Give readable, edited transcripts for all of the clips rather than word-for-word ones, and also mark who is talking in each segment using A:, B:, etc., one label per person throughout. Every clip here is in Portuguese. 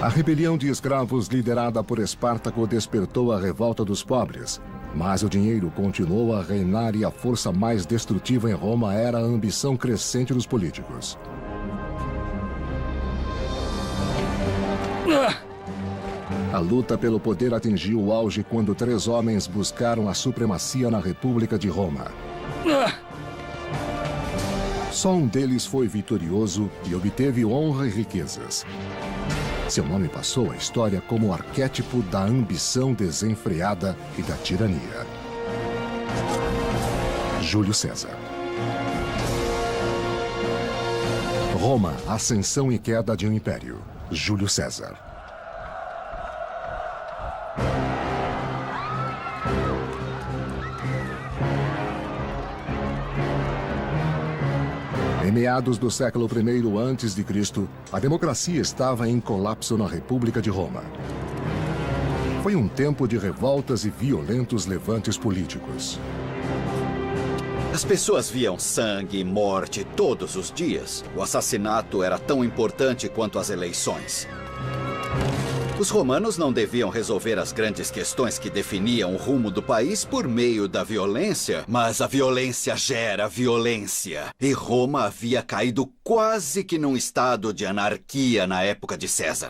A: A rebelião de escravos liderada por Espartaco despertou a revolta dos pobres, mas o dinheiro continuou a reinar e a força mais destrutiva em Roma era a ambição crescente dos políticos. A luta pelo poder atingiu o auge quando 3 homens buscaram a supremacia na República de Roma. Só um deles foi vitorioso e obteve honra e riquezas. Seu nome passou à história como o arquétipo da ambição desenfreada e da tirania. Júlio César. Roma, ascensão e queda de um império. Júlio César. Em meados do século I a.C., a democracia estava em colapso na República de Roma. Foi um tempo de revoltas e violentos levantes políticos.
B: As pessoas viam sangue e morte todos os dias. O assassinato era tão importante quanto as eleições. Os romanos não deviam resolver as grandes questões que definiam o rumo do país por meio da violência, mas a violência gera violência. E Roma havia caído quase que num estado de anarquia na época de César.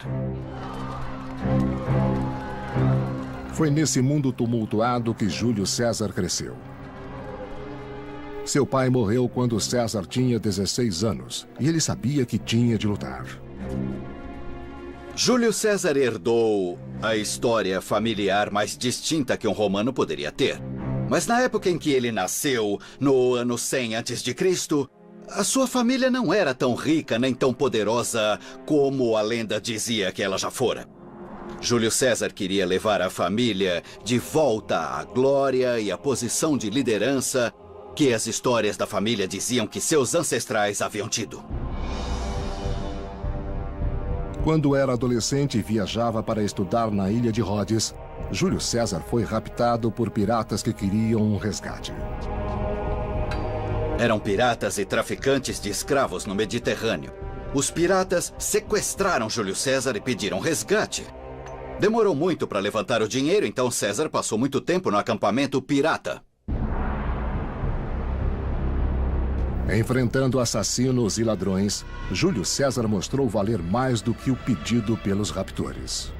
A: Foi nesse mundo tumultuado que Júlio César cresceu. Seu pai morreu quando César tinha 16 anos, e ele sabia que tinha de lutar.
B: Júlio César herdou a história familiar mais distinta que um romano poderia ter. Mas na época em que ele nasceu, no ano 100 a.C., a sua família não era tão rica nem tão poderosa como a lenda dizia que ela já fora. Júlio César queria levar a família de volta à glória e à posição de liderança que as histórias da família diziam que seus ancestrais haviam tido.
A: Quando era adolescente e viajava para estudar na ilha de Rhodes, Júlio César foi raptado por piratas que queriam um resgate.
B: Eram piratas e traficantes de escravos no Mediterrâneo. Os piratas sequestraram Júlio César e pediram resgate. Demorou muito para levantar o dinheiro, então César passou muito tempo no acampamento pirata.
A: Enfrentando assassinos e ladrões, Júlio César mostrou valer mais do que o pedido pelos raptores.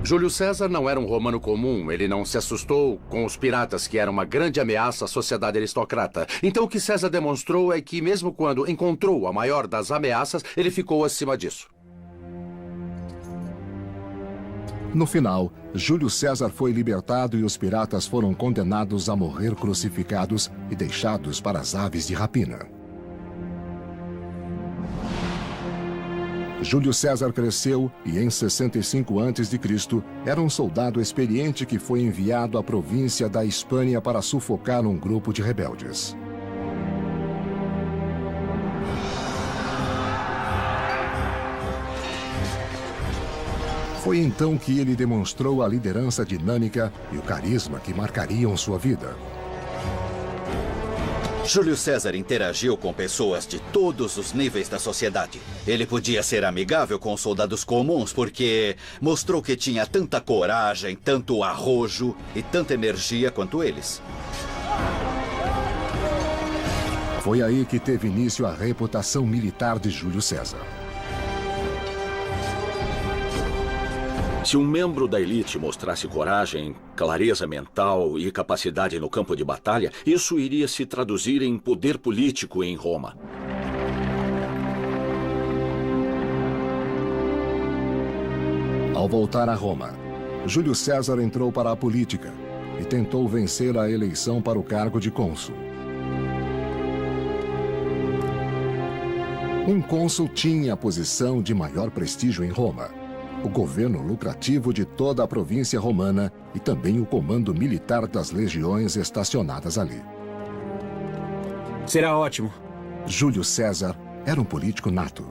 C: Júlio César não era um romano comum. Ele não se assustou com os piratas, que eram uma grande ameaça à sociedade aristocrata. Então o que César demonstrou é que, mesmo quando encontrou a maior das ameaças, ele ficou acima disso.
A: No final, Júlio César foi libertado e os piratas foram condenados a morrer crucificados e deixados para as aves de rapina. Júlio César cresceu e, em 65 a.C., era um soldado experiente que foi enviado à província da Hispânia para sufocar um grupo de rebeldes. Foi então que ele demonstrou a liderança dinâmica e o carisma que marcariam sua vida.
B: Júlio César interagiu com pessoas de todos os níveis da sociedade. Ele podia ser amigável com os soldados comuns porque mostrou que tinha tanta coragem, tanto arrojo e tanta energia quanto eles.
A: Foi aí que teve início a reputação militar de Júlio César.
D: Se um membro da elite mostrasse coragem, clareza mental e capacidade no campo de batalha, isso iria se traduzir em poder político em Roma.
A: Ao voltar a Roma, Júlio César entrou para a política e tentou vencer a eleição para o cargo de cônsul. Um cônsul tinha a posição de maior prestígio em Roma, o governo lucrativo de toda a província romana e também o comando militar das legiões estacionadas ali.
E: Será ótimo.
A: Júlio César era um político nato.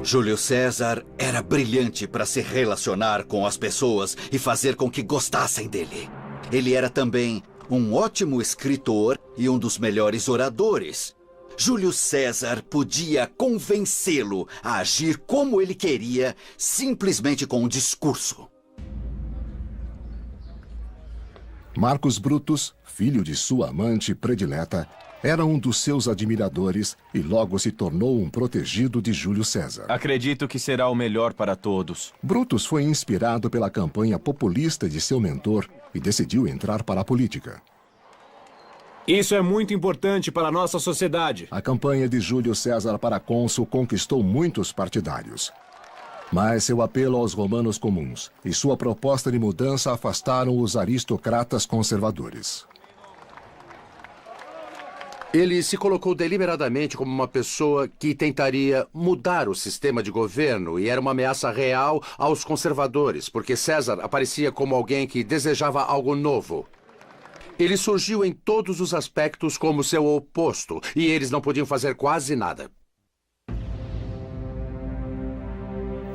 B: Júlio César era brilhante para se relacionar com as pessoas e fazer com que gostassem dele. Ele era também um ótimo escritor e um dos melhores oradores. Júlio César podia convencê-lo a agir como ele queria, simplesmente com um discurso.
A: Marcus Brutus, filho de sua amante predileta, era um dos seus admiradores e logo se tornou um protegido de Júlio César.
E: Acredito que será o melhor para todos.
A: Brutus foi inspirado pela campanha populista de seu mentor e decidiu entrar para a política.
F: Isso é muito importante para a nossa sociedade.
A: A campanha de Júlio César para cônsul conquistou muitos partidários. Mas seu apelo aos romanos comuns e sua proposta de mudança afastaram os aristocratas conservadores.
C: Ele se colocou deliberadamente como uma pessoa que tentaria mudar o sistema de governo e era uma ameaça real aos conservadores, porque César aparecia como alguém que desejava algo novo. Ele surgiu em todos os aspectos como seu oposto, e eles não podiam fazer quase nada.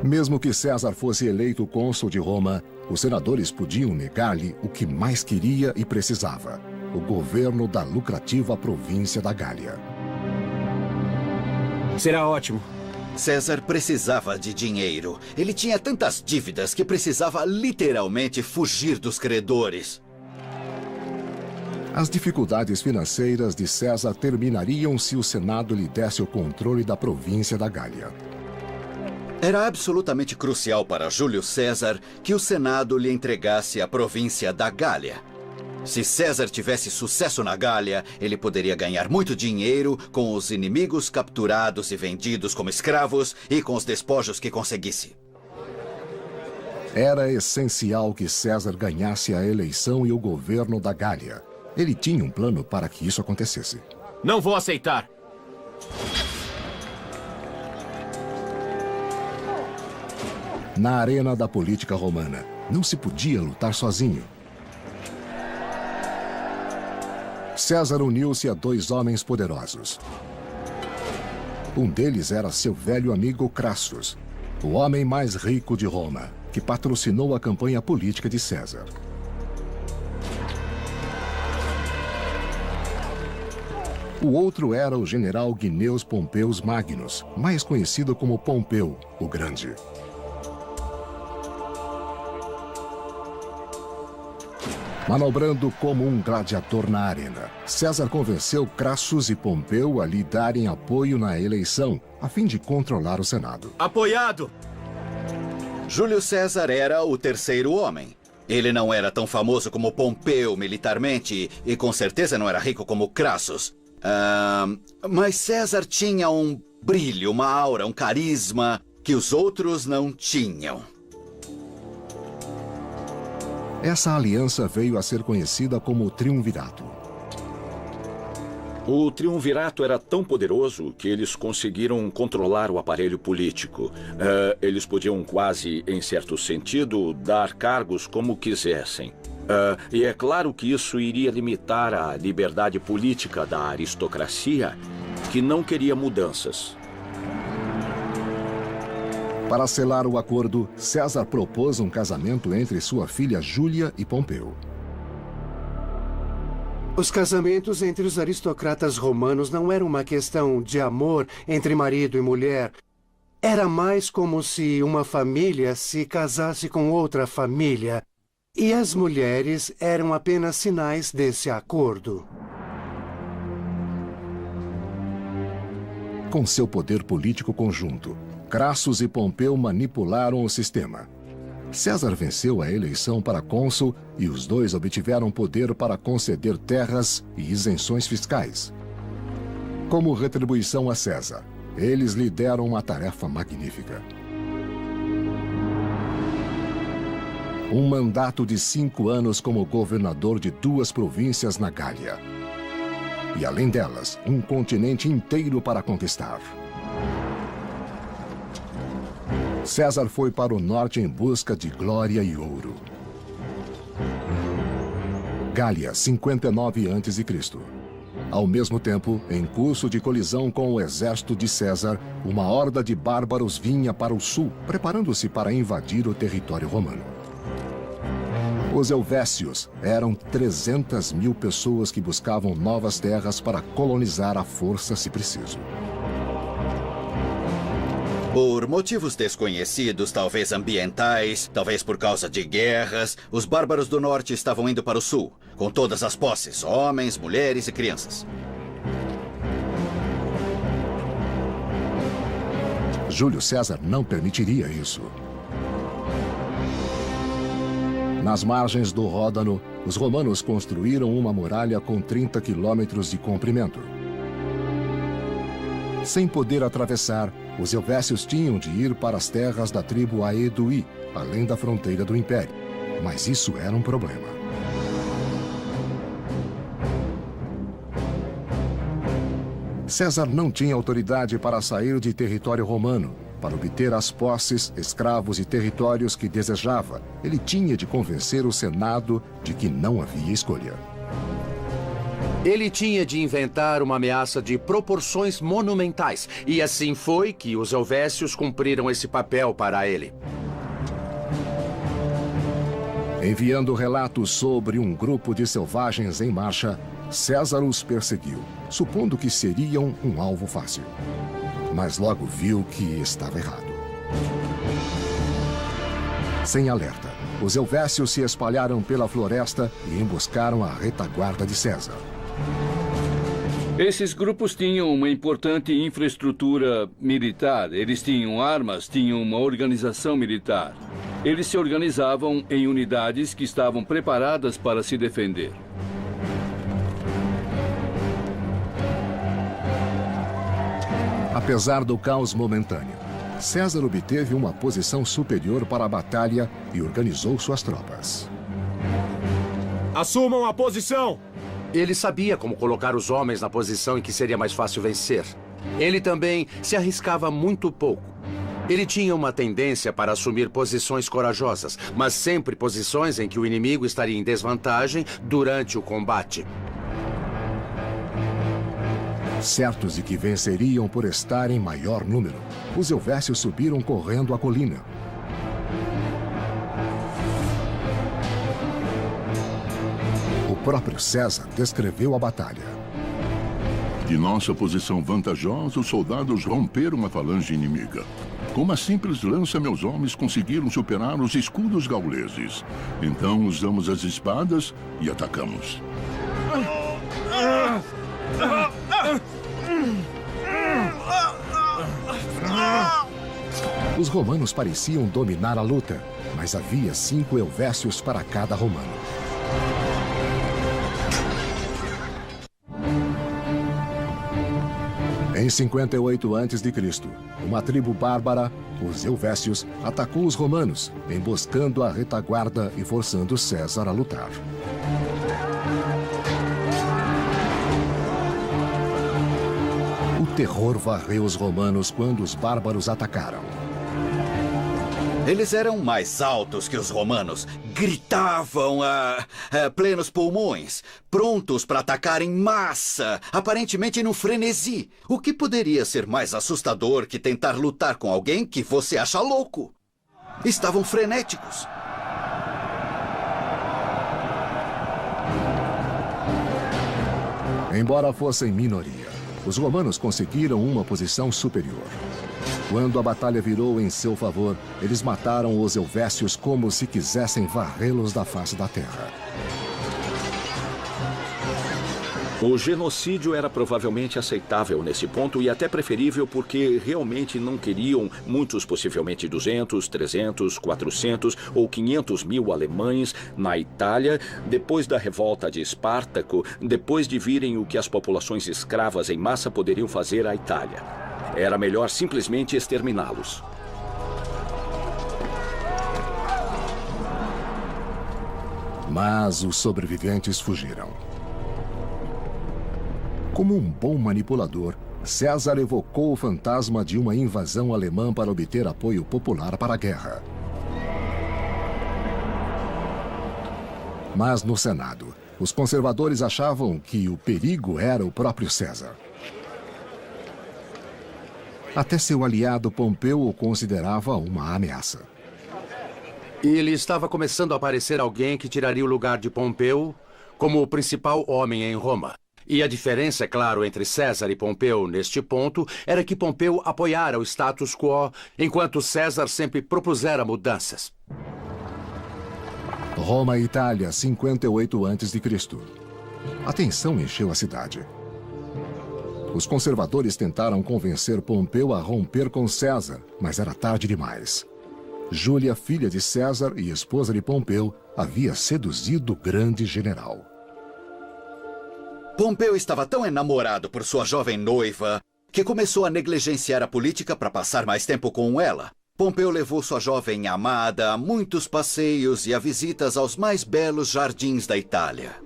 A: Mesmo que César fosse eleito cônsul de Roma, os senadores podiam negar-lhe o que mais queria e precisava: o governo da lucrativa província da Gália.
F: Será ótimo.
B: César precisava de dinheiro. Ele tinha tantas dívidas que precisava literalmente fugir dos credores.
A: As dificuldades financeiras de César terminariam se o Senado lhe desse o controle da província da Gália.
B: Era absolutamente crucial para Júlio César que o Senado lhe entregasse a província da Gália. Se César tivesse sucesso na Gália, ele poderia ganhar muito dinheiro com os inimigos capturados e vendidos como escravos e com os despojos que conseguisse.
A: Era essencial que César ganhasse a eleição e o governo da Gália. Ele tinha um plano para que isso acontecesse.
F: Não vou aceitar.
A: Na arena da política romana, não se podia lutar sozinho. César uniu-se a dois homens poderosos. Um deles era seu velho amigo Crassus, o homem mais rico de Roma, que patrocinou a campanha política de César. O outro era o general Gnaeus Pompeius Magnus, mais conhecido como Pompeu, o Grande. Manobrando como um gladiador na arena, César convenceu Crassus e Pompeu a lhe darem apoio na eleição, a fim de controlar o Senado.
F: Apoiado!
B: Júlio César era o terceiro homem. Ele não era tão famoso como Pompeu militarmente e com certeza não era rico como Crassus. Mas César tinha um brilho, uma aura, um carisma que os outros não tinham.
A: Essa aliança veio a ser conhecida como o Triunvirato.
D: O Triunvirato era tão poderoso que eles conseguiram controlar o aparelho político. Eles podiam quase, em certo sentido, dar cargos como quisessem. E é claro que isso iria limitar a liberdade política da aristocracia, que não queria mudanças.
A: Para selar o acordo, César propôs um casamento entre sua filha Júlia e Pompeu.
G: Os casamentos entre os aristocratas romanos não eram uma questão de amor entre marido e mulher. Era mais como se uma família se casasse com outra família. E as mulheres eram apenas sinais desse acordo.
A: Com seu poder político conjunto, Crassus e Pompeu manipularam o sistema. César venceu a eleição para cônsul e os dois obtiveram poder para conceder terras e isenções fiscais. Como retribuição a César, eles lhe deram uma tarefa magnífica: um mandato de 5 anos como governador de 2 províncias na Gália. E, além delas, um continente inteiro para conquistar. César foi para o norte em busca de glória e ouro. Gália, 59 a.C. Ao mesmo tempo, em curso de colisão com o exército de César, uma horda de bárbaros vinha para o sul, preparando-se para invadir o território romano. Os helvécios eram 300 mil pessoas que buscavam novas terras para colonizar à força se preciso.
B: Por motivos desconhecidos, talvez ambientais, talvez por causa de guerras, os bárbaros do norte estavam indo para o sul, com todas as posses, homens, mulheres e crianças.
A: Júlio César não permitiria isso. Nas margens do Ródano, os romanos construíram uma muralha com 30 quilômetros de comprimento. Sem poder atravessar, os helvécios tinham de ir para as terras da tribo Aeduí, além da fronteira do Império. Mas isso era um problema. César não tinha autoridade para sair de território romano. Para obter as posses, escravos e territórios que desejava, ele tinha de convencer o Senado de que não havia escolha.
C: Ele tinha de inventar uma ameaça de proporções monumentais. E assim foi que os helvécios cumpriram esse papel para ele.
A: Enviando relatos sobre um grupo de selvagens em marcha, César os perseguiu, supondo que seriam um alvo fácil. Mas logo viu que estava errado. Sem alerta, os helvécios se espalharam pela floresta e emboscaram a retaguarda de César.
H: Esses grupos tinham uma importante infraestrutura militar. Eles tinham armas, tinham uma organização militar. Eles se organizavam em unidades que estavam preparadas para se defender.
A: Apesar do caos momentâneo, César obteve uma posição superior para a batalha e organizou suas tropas.
F: Assumam a posição!
C: Ele sabia como colocar os homens na posição em que seria mais fácil vencer. Ele também se arriscava muito pouco. Ele tinha uma tendência para assumir posições corajosas, mas sempre posições em que o inimigo estaria em desvantagem durante o combate.
A: Certos de que venceriam por estar em maior número, os helvécios subiram correndo a colina. O próprio César descreveu a batalha.
I: De nossa posição vantajosa, os soldados romperam a falange inimiga. Com uma simples lança, meus homens conseguiram superar os escudos gauleses. Então usamos as espadas e atacamos.
A: Os romanos pareciam dominar a luta, mas havia 5 helvécios para cada romano. Em 58 a.C., uma tribo bárbara, os helvécios, atacou os romanos, emboscando a retaguarda e forçando César a lutar. O terror varreu os romanos quando os bárbaros atacaram.
B: Eles eram mais altos que os romanos, gritavam a plenos pulmões, prontos para atacar em massa, aparentemente num frenesi. O que poderia ser mais assustador que tentar lutar com alguém que você acha louco? Estavam frenéticos.
A: Embora fossem minoria, os romanos conseguiram uma posição superior. Quando a batalha virou em seu favor, eles mataram os helvécios como se quisessem varrê-los da face da terra.
D: O genocídio era provavelmente aceitável nesse ponto e até preferível porque realmente não queriam muitos, possivelmente 200, 300, 400 ou 500 mil alemães na Itália, depois da revolta de Espartaco, depois de virem o que as populações escravas em massa poderiam fazer à Itália. Era melhor simplesmente exterminá-los.
A: Mas os sobreviventes fugiram. Como um bom manipulador, César evocou o fantasma de uma invasão alemã para obter apoio popular para a guerra. Mas no Senado, os conservadores achavam que o perigo era o próprio César. Até seu aliado Pompeu o considerava uma ameaça.
C: E estava começando a aparecer alguém que tiraria o lugar de Pompeu como o principal homem em Roma. E a diferença, é claro, entre César e Pompeu neste ponto era que Pompeu apoiara o status quo, enquanto César sempre propusera mudanças.
A: Roma e Itália, 58 a.C. A tensão encheu a cidade. Os conservadores tentaram convencer Pompeu a romper com César, mas era tarde demais. Júlia, filha de César e esposa de Pompeu, havia seduzido o grande general.
B: Pompeu estava tão enamorado por sua jovem noiva que começou a negligenciar a política para passar mais tempo com ela. Pompeu levou sua jovem amada a muitos passeios e a visitas aos mais belos jardins da Itália.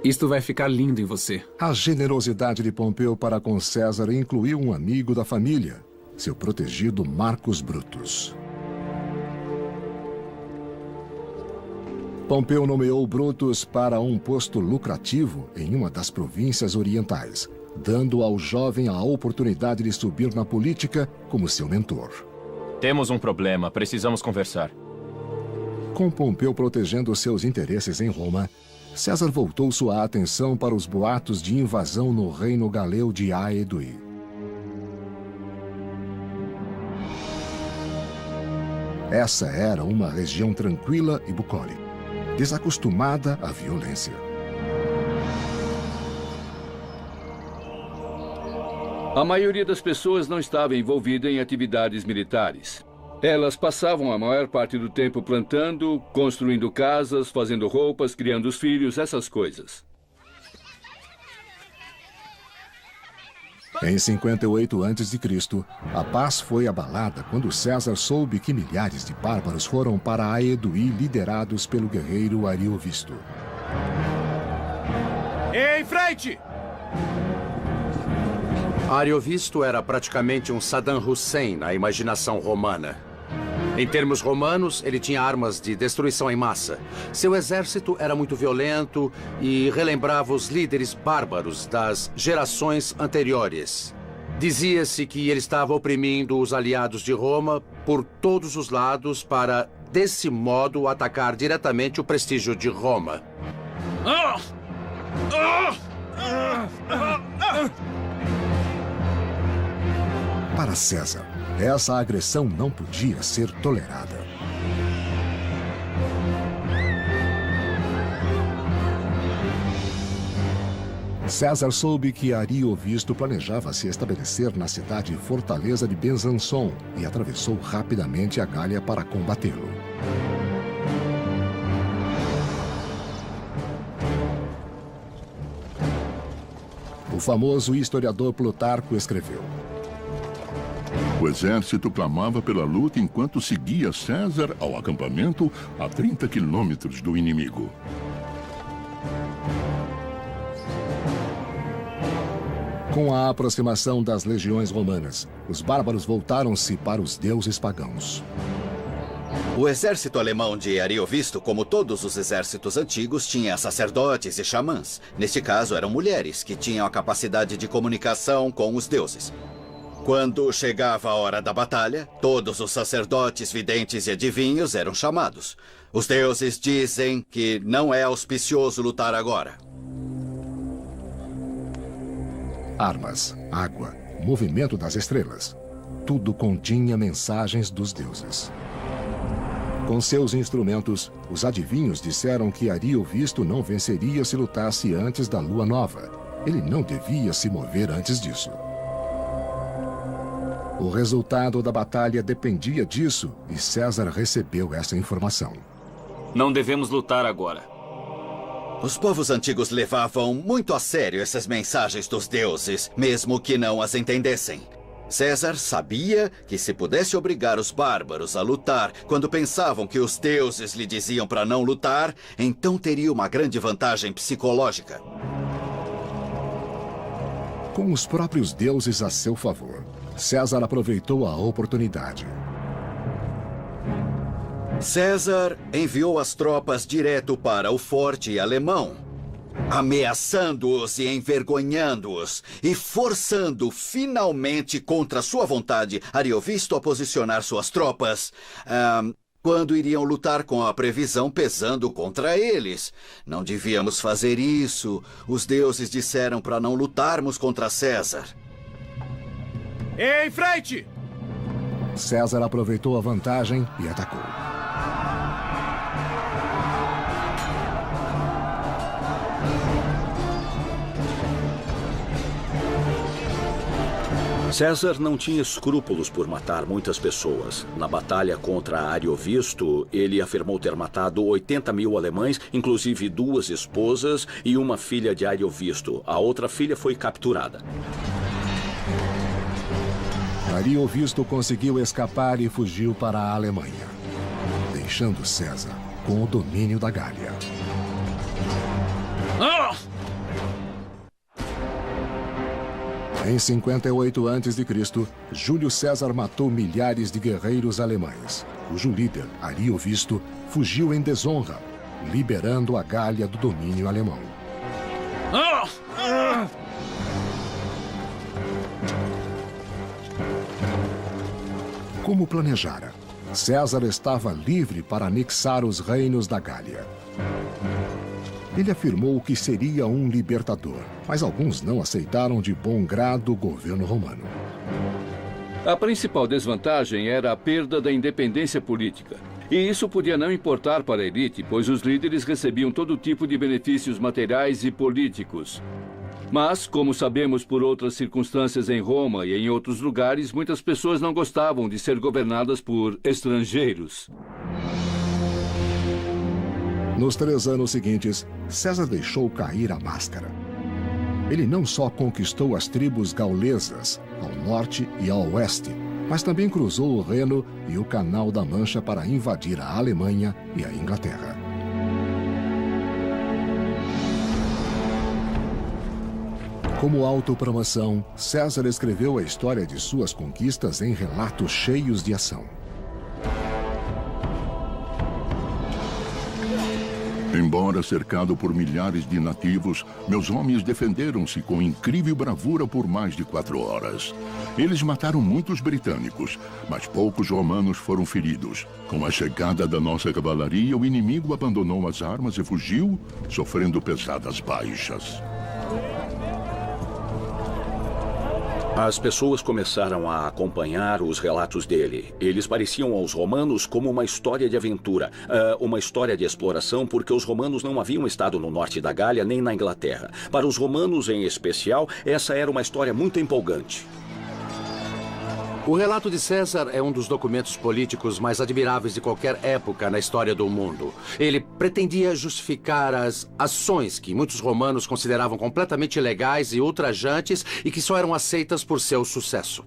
F: Isto vai ficar lindo em você.
A: A generosidade de Pompeu para com César incluiu um amigo da família, seu protegido Marcus Brutus. Pompeu nomeou Brutus para um posto lucrativo em uma das províncias orientais, dando ao jovem a oportunidade de subir na política como seu mentor.
E: Temos um problema, precisamos conversar.
A: Com Pompeu protegendo seus interesses em Roma, César voltou sua atenção para os boatos de invasão no reino galeu de Aeduí. Essa era uma região tranquila e bucólica, desacostumada à violência.
H: A maioria das pessoas não estava envolvida em atividades militares. Elas passavam a maior parte do tempo plantando, construindo casas, fazendo roupas, criando os filhos, essas coisas.
A: Em 58 a.C., a paz foi abalada quando César soube que milhares de bárbaros foram para Aeduí liderados pelo guerreiro Ariovisto.
F: Em frente!
C: Ariovisto era praticamente um Saddam Hussein na imaginação romana. Em termos romanos, ele tinha armas de destruição em massa. Seu exército era muito violento e relembrava os líderes bárbaros das gerações anteriores. Dizia-se que ele estava oprimindo os aliados de Roma por todos os lados para, desse modo, atacar diretamente o prestígio de Roma.
A: Para César, essa agressão não podia ser tolerada. César soube que Ariovisto planejava se estabelecer na cidade fortaleza de Besançon e atravessou rapidamente a Gália para combatê-lo. O famoso historiador Plutarco escreveu:
I: o exército clamava pela luta enquanto seguia César ao acampamento a 30 quilômetros do inimigo.
A: Com a aproximação das legiões romanas, os bárbaros voltaram-se para os deuses pagãos.
B: O exército alemão de Ariovisto, como todos os exércitos antigos, tinha sacerdotes e xamãs. Neste caso, eram mulheres que tinham a capacidade de comunicação com os deuses. Quando chegava a hora da batalha, todos os sacerdotes, videntes e adivinhos eram chamados. Os deuses dizem que não é auspicioso lutar agora.
A: Armas, água, movimento das estrelas. Tudo continha mensagens dos deuses. Com seus instrumentos, os adivinhos disseram que Ariovisto não venceria se lutasse antes da lua nova. Ele não devia se mover antes disso. O resultado da batalha dependia disso e César recebeu essa informação.
F: Não devemos lutar agora.
B: Os povos antigos levavam muito a sério essas mensagens dos deuses, mesmo que não as entendessem. César sabia que se pudesse obrigar os bárbaros a lutar quando pensavam que os deuses lhe diziam para não lutar, então teria uma grande vantagem psicológica.
A: Com os próprios deuses a seu favor, César aproveitou a oportunidade.
B: César enviou as tropas direto para o forte alemão. ameaçando-os e envergonhando-os, e forçando finalmente, contra sua vontade, Ariovisto a posicionar suas tropas, quando iriam lutar com a previsão pesando contra eles. Não devíamos fazer isso. Os deuses disseram para não lutarmos contra César.
F: Em frente!
A: César aproveitou a vantagem e atacou.
D: César não tinha escrúpulos por matar muitas pessoas. Na batalha contra Ariovisto, ele afirmou ter matado 80.000 alemães, inclusive 2 esposas e uma filha de Ariovisto. A outra filha foi capturada.
A: Ariovisto conseguiu escapar e fugiu para a Alemanha, deixando César com o domínio da Gália. Em 58 a.C., Júlio César matou milhares de guerreiros alemães, cujo líder, Ariovisto, fugiu em desonra, liberando a Gália do domínio alemão. Como planejara, César estava livre para anexar os reinos da Gália. Ele afirmou que seria um libertador, mas alguns não aceitaram de bom grado o governo romano.
H: A principal desvantagem era a perda da independência política. E isso podia não importar para a elite, pois os líderes recebiam todo tipo de benefícios materiais e políticos. Mas, como sabemos por outras circunstâncias em Roma e em outros lugares, muitas pessoas não gostavam de ser governadas por estrangeiros.
A: Nos 3 anos seguintes, César deixou cair a máscara. Ele não só conquistou as tribos gaulesas, ao norte e ao oeste, mas também cruzou o Reno e o Canal da Mancha para invadir a Alemanha e a Inglaterra. Como autopromoção, César escreveu a história de suas conquistas em relatos cheios de ação.
I: Embora cercado por milhares de nativos, meus homens defenderam-se com incrível bravura por mais de 4 horas. Eles mataram muitos britânicos, mas poucos romanos foram feridos. Com a chegada da nossa cavalaria, o inimigo abandonou as armas e fugiu, sofrendo pesadas baixas.
D: As pessoas começaram a acompanhar os relatos dele. Eles pareciam aos romanos como uma história de aventura, uma história de exploração, porque os romanos não haviam estado no norte da Gália nem na Inglaterra. Para os romanos, em especial, essa era uma história muito empolgante.
C: O relato de César é um dos documentos políticos mais admiráveis de qualquer época na história do mundo. Ele pretendia justificar as ações que muitos romanos consideravam completamente ilegais e ultrajantes e que só eram aceitas por seu sucesso.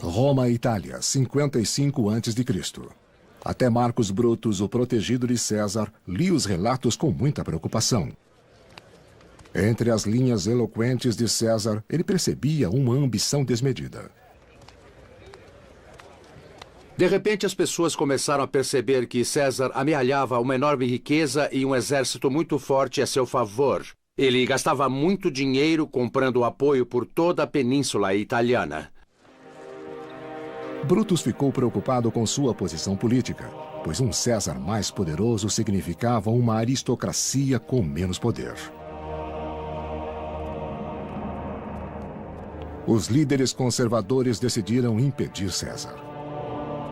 A: Roma e Itália, 55 a.C. Até Marcos Brutus, o protegido de César, lia os relatos com muita preocupação. Entre as linhas eloquentes de César, ele percebia uma ambição desmedida.
C: De repente, as pessoas começaram a perceber que César amealhava uma enorme riqueza e um exército muito forte a seu favor. Ele gastava muito dinheiro comprando apoio por toda a península italiana.
A: Brutus ficou preocupado com sua posição política, pois um César mais poderoso significava uma aristocracia com menos poder. Os líderes conservadores decidiram impedir César.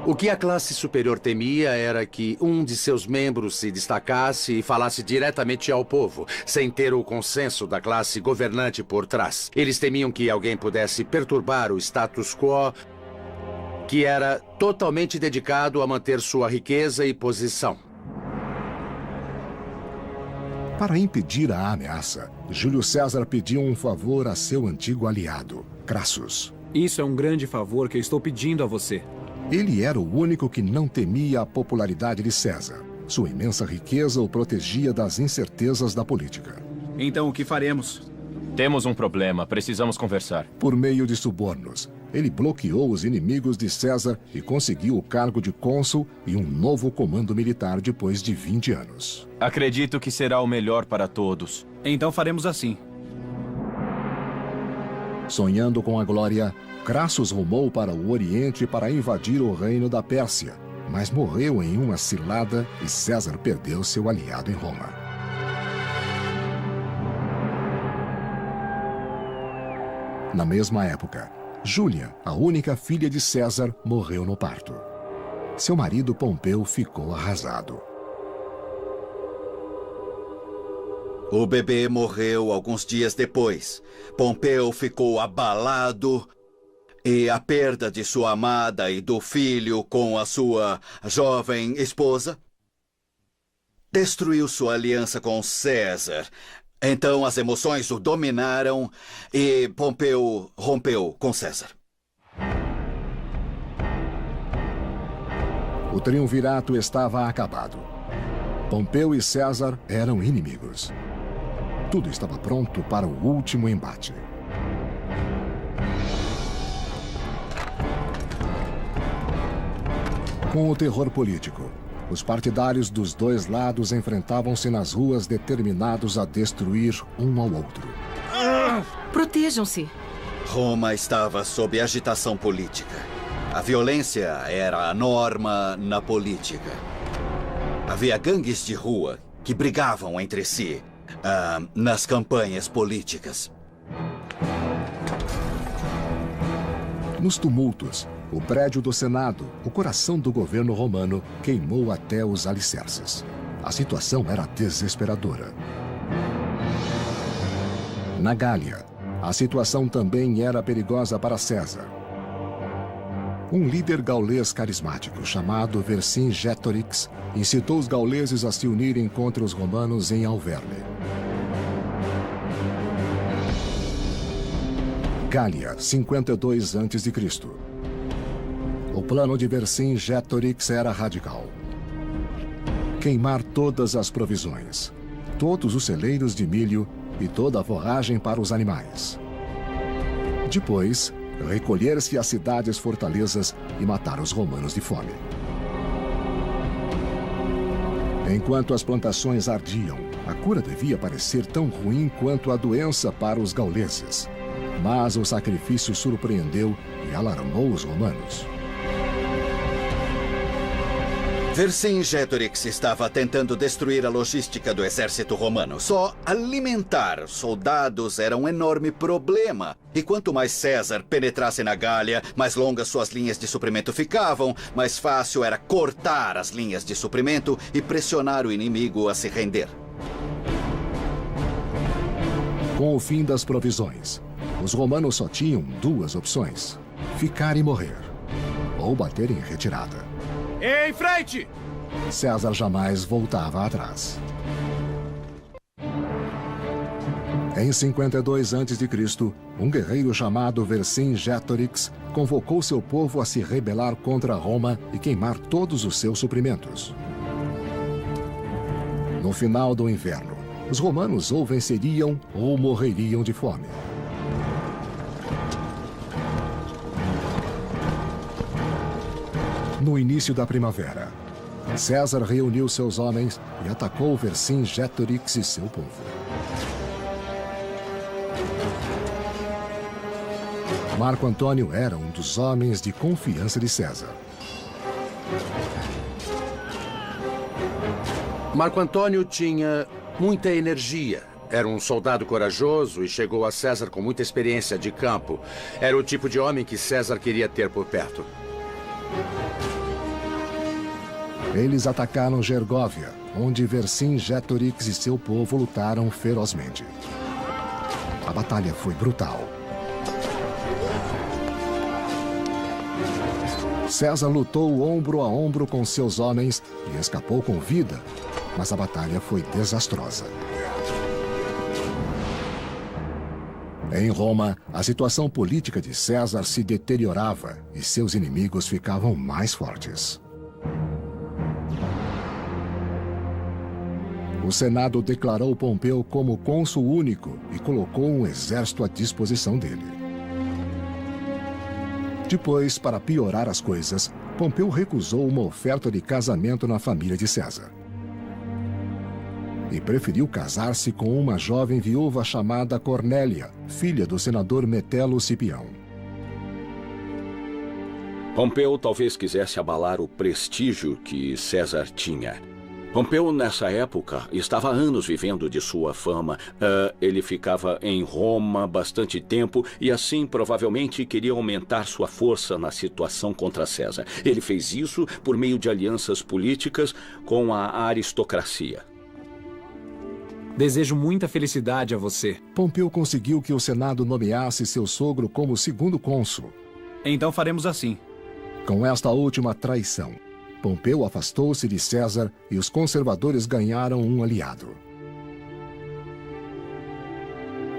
C: O que a classe superior temia era que um de seus membros se destacasse e falasse diretamente ao povo, sem ter o consenso da classe governante por trás. Eles temiam que alguém pudesse perturbar o status quo, que era totalmente dedicado a manter sua riqueza e posição.
A: Para impedir a ameaça, Júlio César pediu um favor a seu antigo aliado, Crassus.
F: Isso é um grande favor que eu estou pedindo a você.
A: Ele era o único que não temia a popularidade de César. Sua imensa riqueza o protegia das incertezas da política.
F: Então, o que faremos?
E: Temos um problema. Precisamos conversar.
A: Por meio de subornos, ele bloqueou os inimigos de César e conseguiu o cargo de cônsul e um novo comando militar depois de 20 anos.
E: Acredito que será o melhor para todos.
J: Então faremos assim.
A: Sonhando com a glória, Crassus rumou para o Oriente para invadir o reino da Pérsia, mas morreu em uma cilada e César perdeu seu aliado em Roma. Na mesma época, Júlia, a única filha de César, morreu no parto. Seu marido Pompeu ficou arrasado.
B: O bebê morreu alguns dias depois. Pompeu ficou abalado e a perda de sua amada e do filho com a sua jovem esposa destruiu sua aliança com César. Então as emoções o dominaram e Pompeu rompeu com César.
A: O triunvirato estava acabado. Pompeu e César eram inimigos. Tudo estava pronto para o último embate. Com o terror político, os partidários dos dois lados enfrentavam-se nas ruas determinados a destruir um ao outro.
K: Protejam-se.
B: Roma estava sob agitação política. A violência era a norma na política. Havia gangues de rua que brigavam entre si nas campanhas políticas.
A: Nos tumultos, o prédio do Senado, o coração do governo romano, queimou até os alicerces. A situação era desesperadora. Na Gália, a situação também era perigosa para César. Um líder gaulês carismático chamado Vercingetorix incitou os gauleses a se unirem contra os romanos em Alverne. Gália, 52 a.C. O plano de Vercingetorix era radical. Queimar todas as provisões, todos os celeiros de milho e toda a forragem para os animais. Depois, recolher-se às cidades-fortalezas e matar os romanos de fome. Enquanto as plantações ardiam, a cura devia parecer tão ruim quanto a doença para os gauleses. Mas o sacrifício surpreendeu e alarmou os romanos.
B: Vercingetorix estava tentando destruir a logística do exército romano. Só alimentar soldados era um enorme problema. E quanto mais César penetrasse na Gália, mais longas suas linhas de suprimento ficavam, mais fácil era cortar as linhas de suprimento e pressionar o inimigo a se render.
A: Com o fim das provisões, os romanos só tinham duas opções: ficar e morrer, ou bater em retirada.
F: Em frente!
A: César jamais voltava atrás. Em 52 a.C., um guerreiro chamado Vercingetorix convocou seu povo a se rebelar contra Roma e queimar todos os seus suprimentos. No final do inverno, os romanos ou venceriam ou morreriam de fome. No início da primavera, César reuniu seus homens e atacou Vercingetorix e seu povo. Marco Antônio era um dos homens de confiança de César.
C: Marco Antônio tinha muita energia. Era um soldado corajoso e chegou a César com muita experiência de campo. Era o tipo de homem que César queria ter por perto.
A: Eles atacaram Gergóvia, onde Vercingetorix e seu povo lutaram ferozmente. A batalha foi brutal. César lutou ombro a ombro com seus homens e escapou com vida, mas a batalha foi desastrosa. Em Roma, a situação política de César se deteriorava e seus inimigos ficavam mais fortes. O Senado declarou Pompeu como cônsul único e colocou um exército à disposição dele. Depois, para piorar as coisas, Pompeu recusou uma oferta de casamento na família de César. E preferiu casar-se com uma jovem viúva chamada Cornélia, filha do senador Metelo Cipião.
D: Pompeu talvez quisesse abalar o prestígio que César tinha. Pompeu, nessa época, estava há anos vivendo de sua fama. Ele ficava em Roma bastante tempo e, assim, provavelmente queria aumentar sua força na situação contra César. Ele fez isso por meio de alianças políticas com a aristocracia.
F: Desejo muita felicidade a você.
A: Pompeu conseguiu que o Senado nomeasse seu sogro como segundo cônsul.
F: Então faremos assim.
A: Com esta última traição, Pompeu afastou-se de César e os conservadores ganharam um aliado.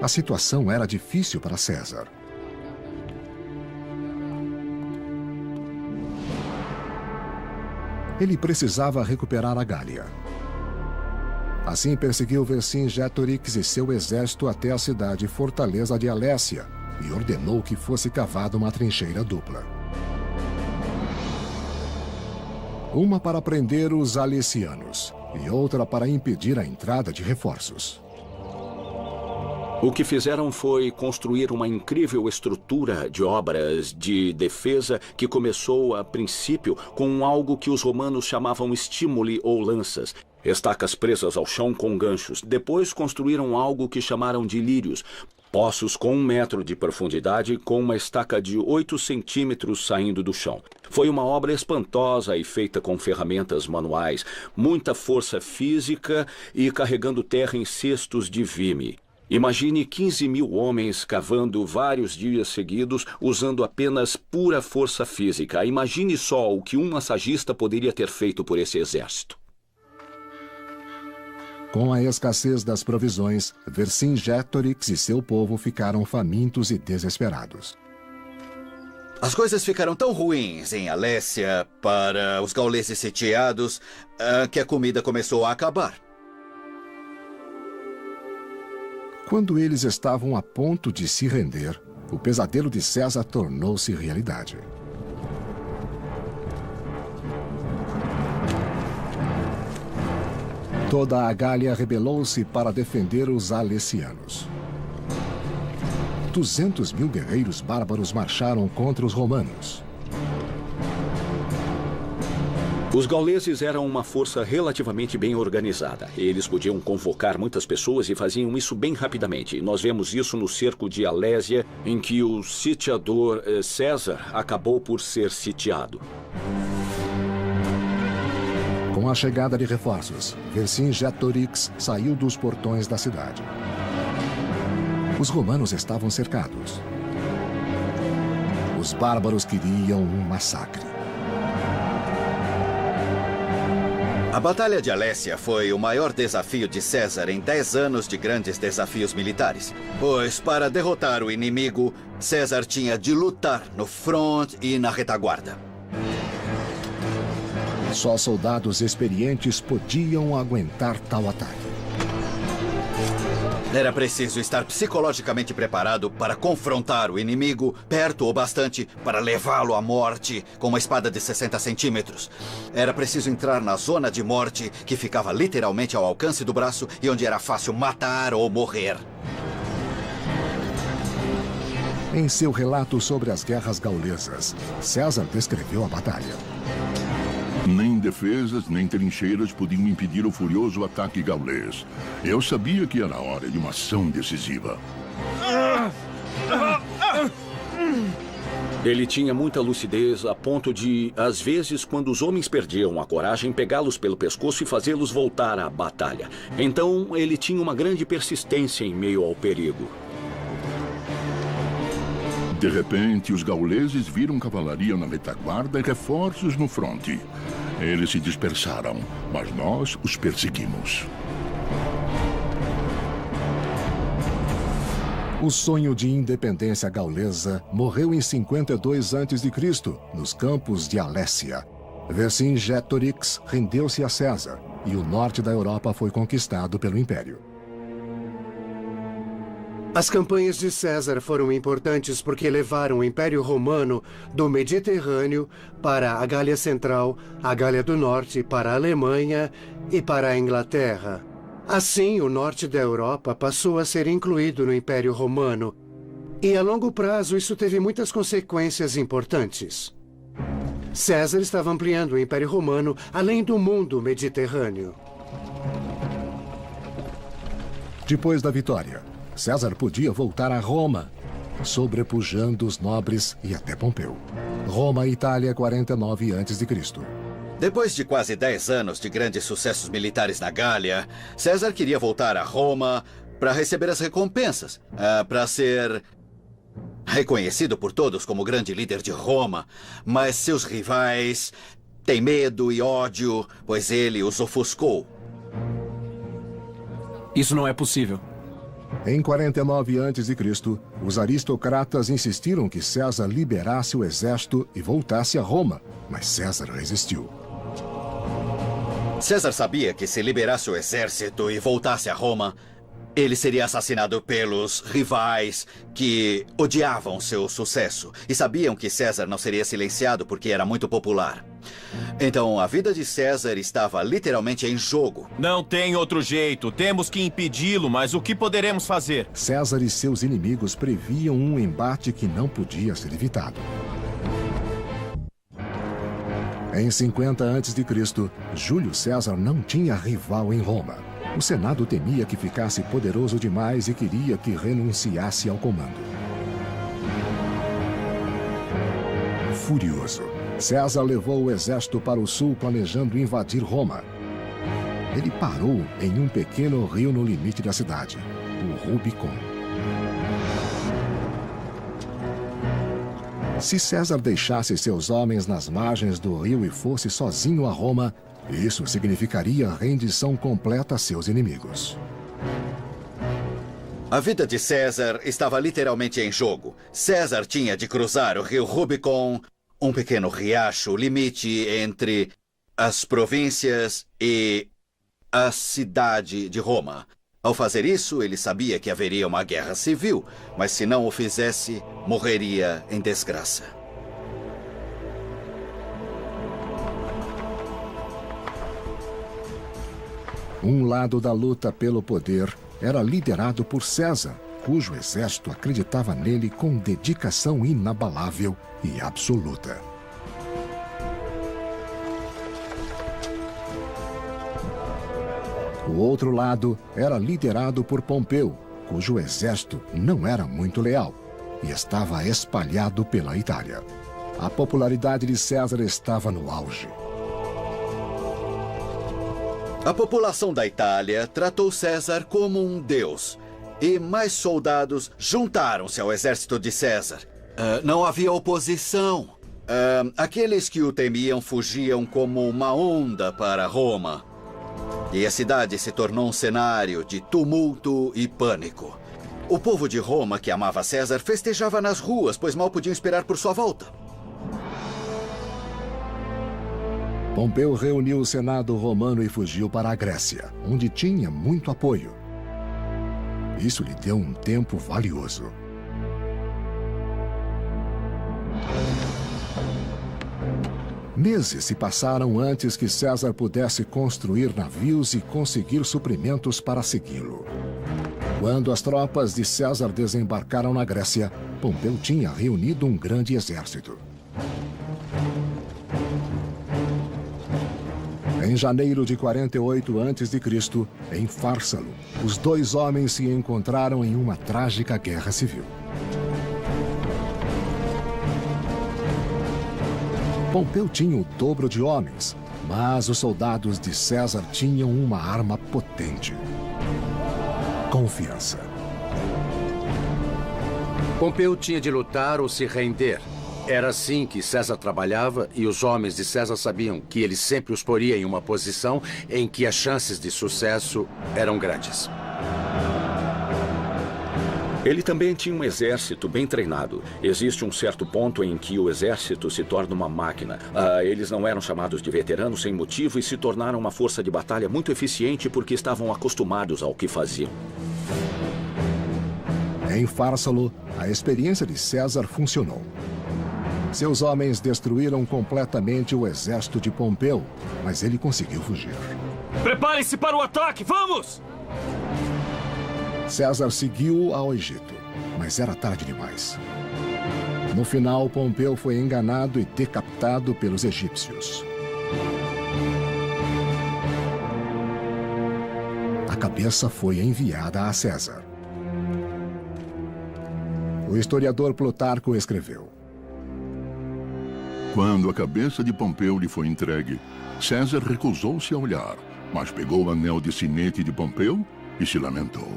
A: A situação era difícil para César. Ele precisava recuperar a Gália. Assim perseguiu Vercingetorix e seu exército até a cidade fortaleza de Alésia e ordenou que fosse cavada uma trincheira dupla. Uma para prender os alesianos e outra para impedir a entrada de reforços.
D: O que fizeram foi construir uma incrível estrutura de obras de defesa que começou, a princípio, com algo que os romanos chamavam estímuli ou lanças, estacas presas ao chão com ganchos. Depois construíram algo que chamaram de lírios, poços com 1 metro de profundidade com uma estaca de 8 centímetros saindo do chão. Foi uma obra espantosa e feita com ferramentas manuais, muita força física e carregando terra em cestos de vime. Imagine 15.000 homens cavando vários dias seguidos usando apenas pura força física. Imagine só o que um massagista poderia ter feito por esse exército.
A: Com a escassez das provisões, Vercingetorix e seu povo ficaram famintos e desesperados.
B: As coisas ficaram tão ruins em Alésia para os gauleses sitiados que a comida começou a acabar.
A: Quando eles estavam a ponto de se render, o pesadelo de César tornou-se realidade. Toda a Gália rebelou-se para defender os alesianos. 200.000 guerreiros bárbaros marcharam contra os romanos.
D: Os gauleses eram uma força relativamente bem organizada. Eles podiam convocar muitas pessoas e faziam isso bem rapidamente. Nós vemos isso no cerco de Alésia, em que o sitiador César acabou por ser sitiado.
A: Com a chegada de reforços, Vercingetorix saiu dos portões da cidade. Os romanos estavam cercados. Os bárbaros queriam um massacre.
B: A Batalha de Alésia foi o maior desafio de César em 10 anos de grandes desafios militares. Pois, para derrotar o inimigo, César tinha de lutar no front e na retaguarda.
A: Só soldados experientes podiam aguentar tal ataque.
B: Era preciso estar psicologicamente preparado para confrontar o inimigo perto o bastante para levá-lo à morte com uma espada de 60 centímetros. Era preciso entrar na zona de morte que ficava literalmente ao alcance do braço e onde era fácil matar ou morrer.
A: Em seu relato sobre as guerras gaulesas, César descreveu a batalha.
I: Nem defesas, nem trincheiras podiam impedir o furioso ataque gaulês. Eu sabia que era hora de uma ação decisiva.
D: Ele tinha muita lucidez a ponto de, às vezes, quando os homens perdiam a coragem, pegá-los pelo pescoço e fazê-los voltar à batalha. Então, ele tinha uma grande persistência em meio ao perigo.
I: De repente, os gauleses viram cavalaria na retaguarda e reforços no fronte. Eles se dispersaram, mas nós os perseguimos.
A: O sonho de independência gaulesa morreu em 52 a.C., nos campos de Alésia. Vercingetorix rendeu-se a César e o norte da Europa foi conquistado pelo Império.
G: As campanhas de César foram importantes porque levaram o Império Romano do Mediterrâneo para a Gália Central, a Gália do Norte, para a Alemanha e para a Inglaterra. Assim, o norte da Europa passou a ser incluído no Império Romano. E a longo prazo, isso teve muitas consequências importantes. César estava ampliando o Império Romano além do mundo mediterrâneo.
A: Depois da vitória, César podia voltar a Roma, sobrepujando os nobres e até Pompeu. Roma, Itália, 49 a.C.
B: Depois de quase 10 anos de grandes sucessos militares na Gália, César queria voltar a Roma para receber as recompensas, para ser reconhecido por todos como grande líder de Roma, mas seus rivais têm medo e ódio, pois ele os ofuscou.
F: Isso não é possível.
A: Em 49 a.C., os aristocratas insistiram que César liberasse o exército e voltasse a Roma, mas César resistiu.
B: César sabia que se liberasse o exército e voltasse a Roma, ele seria assassinado pelos rivais que odiavam seu sucesso e sabiam que César não seria silenciado porque era muito popular. Então, a vida de César estava literalmente em jogo.
E: Não tem outro jeito. Temos que impedi-lo, mas o que poderemos fazer?
A: César e seus inimigos previam um embate que não podia ser evitado. Em 50 a.C., Júlio César não tinha rival em Roma. O Senado temia que ficasse poderoso demais e queria que renunciasse ao comando. Furioso, César levou o exército para o sul planejando invadir Roma. Ele parou em um pequeno rio no limite da cidade, o Rubicon. Se César deixasse seus homens nas margens do rio e fosse sozinho a Roma, isso significaria rendição completa a seus inimigos.
B: A vida de César estava literalmente em jogo. César tinha de cruzar o rio Rubicon, um pequeno riacho, limite entre as províncias e a cidade de Roma. Ao fazer isso, ele sabia que haveria uma guerra civil, mas se não o fizesse, morreria em desgraça.
A: Um lado da luta pelo poder era liderado por César, cujo exército acreditava nele com dedicação inabalável e absoluta. O outro lado era liderado por Pompeu, cujo exército não era muito leal e estava espalhado pela Itália. A popularidade de César estava no auge.
B: A população da Itália tratou César como um deus, e mais soldados juntaram-se ao exército de César. Não havia oposição. Aqueles que o temiam fugiam como uma onda para Roma. E a cidade se tornou um cenário de tumulto e pânico. O povo de Roma, que amava César, festejava nas ruas, pois mal podiam esperar por sua volta.
A: Pompeu reuniu o Senado romano e fugiu para a Grécia, onde tinha muito apoio. Isso lhe deu um tempo valioso. Meses se passaram antes que César pudesse construir navios e conseguir suprimentos para segui-lo. Quando as tropas de César desembarcaram na Grécia, Pompeu tinha reunido um grande exército. Em janeiro de 48 a.C., em Fársalo, os dois homens se encontraram em uma trágica guerra civil. Pompeu tinha o dobro de homens, mas os soldados de César tinham uma arma potente: confiança.
C: Pompeu tinha de lutar ou se render. Era assim que César trabalhava e os homens de César sabiam que ele sempre os poria em uma posição em que as chances de sucesso eram grandes.
D: Ele também tinha um exército bem treinado. Existe um certo ponto em que o exército se torna uma máquina. Eles não eram chamados de veteranos sem motivo e se tornaram uma força de batalha muito eficiente porque estavam acostumados ao que faziam.
A: Em Fársalo, a experiência de César funcionou. Seus homens destruíram completamente o exército de Pompeu, mas ele conseguiu fugir.
F: Preparem-se para o ataque! Vamos!
A: César seguiu ao Egito, mas era tarde demais. No final, Pompeu foi enganado e decapitado pelos egípcios. A cabeça foi enviada a César. O historiador Plutarco escreveu:
I: Quando a cabeça de Pompeu lhe foi entregue, César recusou-se a olhar, mas pegou o anel de sinete de Pompeu e se lamentou.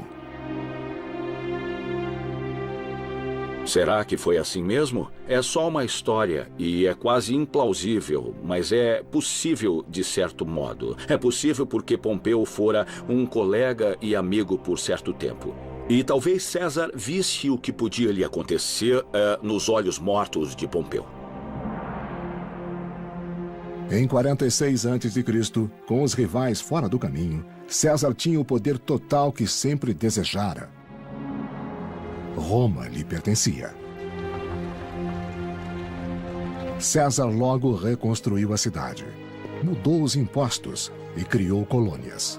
D: Será que foi assim mesmo? É só uma história e é quase implausível, mas é possível de certo modo. É possível porque Pompeu fora um colega e amigo por certo tempo. E talvez César visse o que podia lhe acontecer nos olhos mortos de Pompeu.
A: Em 46 a.C., com os rivais fora do caminho, César tinha o poder total que sempre desejara. Roma lhe pertencia. César logo reconstruiu a cidade, mudou os impostos e criou colônias.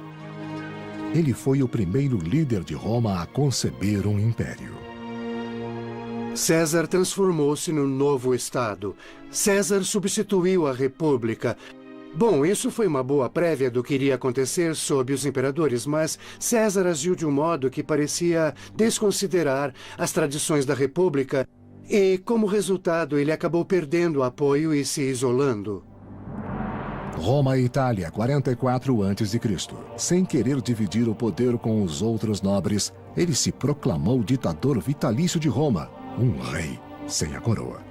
A: Ele foi o primeiro líder de Roma a conceber um império.
G: César transformou-se no novo Estado. César substituiu a República. Bom, isso foi uma boa prévia do que iria acontecer sob os imperadores, mas César agiu de um modo que parecia desconsiderar as tradições da República e, como resultado, ele acabou perdendo o apoio e se isolando.
A: Roma e Itália, 44 a.C. Sem querer dividir o poder com os outros nobres, ele se proclamou ditador vitalício de Roma, um rei sem a coroa.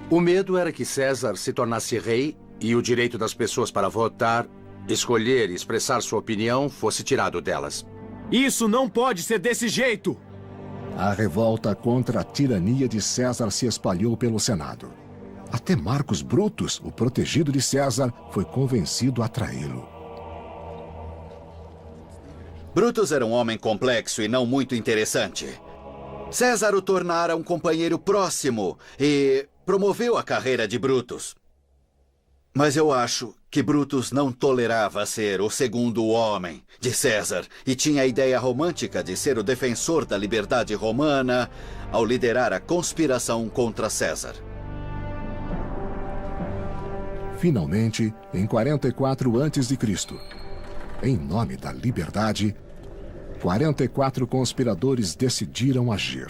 C: O medo era que César se tornasse rei e o direito das pessoas para votar, escolher e expressar sua opinião fosse tirado delas.
F: Isso não pode ser desse jeito!
A: A revolta contra a tirania de César se espalhou pelo Senado. Até Marcus Brutus, o protegido de César, foi convencido a traí-lo.
B: Brutus era um homem complexo e não muito interessante. César o tornara um companheiro próximo e promoveu a carreira de Brutus. Mas eu acho que Brutus não tolerava ser o segundo homem de César e tinha a ideia romântica de ser o defensor da liberdade romana ao liderar a conspiração contra César.
A: Finalmente, em 44 a.C., em nome da liberdade, 44 conspiradores decidiram agir,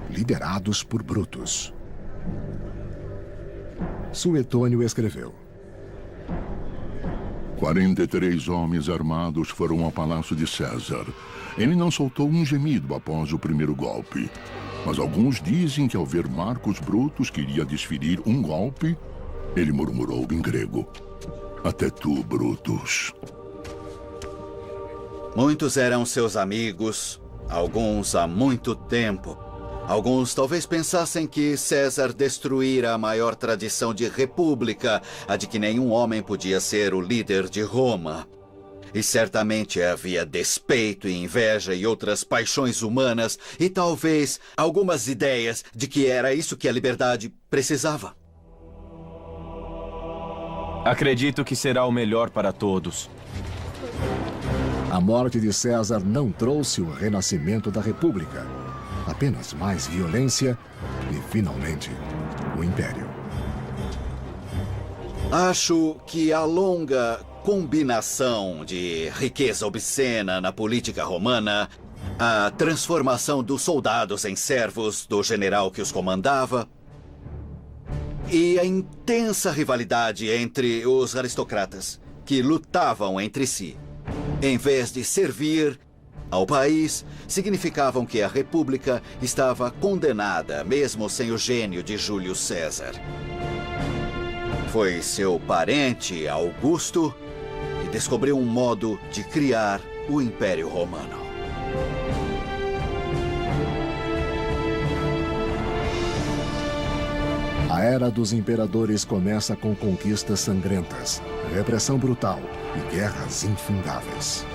A: liderados por Brutus. Suetônio escreveu:
I: 43 homens armados foram ao palácio de César. Ele não soltou um gemido após o primeiro golpe. Mas alguns dizem que ao ver Marcus Brutus que iria desferir um golpe, ele murmurou em grego: "Até tu, Brutus."
B: Muitos eram seus amigos, alguns há muito tempo. Alguns talvez pensassem que César destruíra a maior tradição de república, a de que nenhum homem podia ser o líder de Roma. E certamente havia despeito e inveja e outras paixões humanas e talvez algumas ideias de que era isso que a liberdade precisava.
E: Acredito que será o melhor para todos.
A: A morte de César não trouxe o renascimento da República. Apenas mais violência e, finalmente, o Império.
B: Acho que a longa combinação de riqueza obscena na política romana, a transformação dos soldados em servos do general que os comandava e a intensa rivalidade entre os aristocratas que lutavam entre si, em vez de servir ao país, significavam que a República estava condenada, mesmo sem o gênio de Júlio César. Foi seu parente, Augusto, que descobriu um modo de criar o Império Romano.
A: Era dos Imperadores começa com conquistas sangrentas, repressão brutal e guerras infindáveis.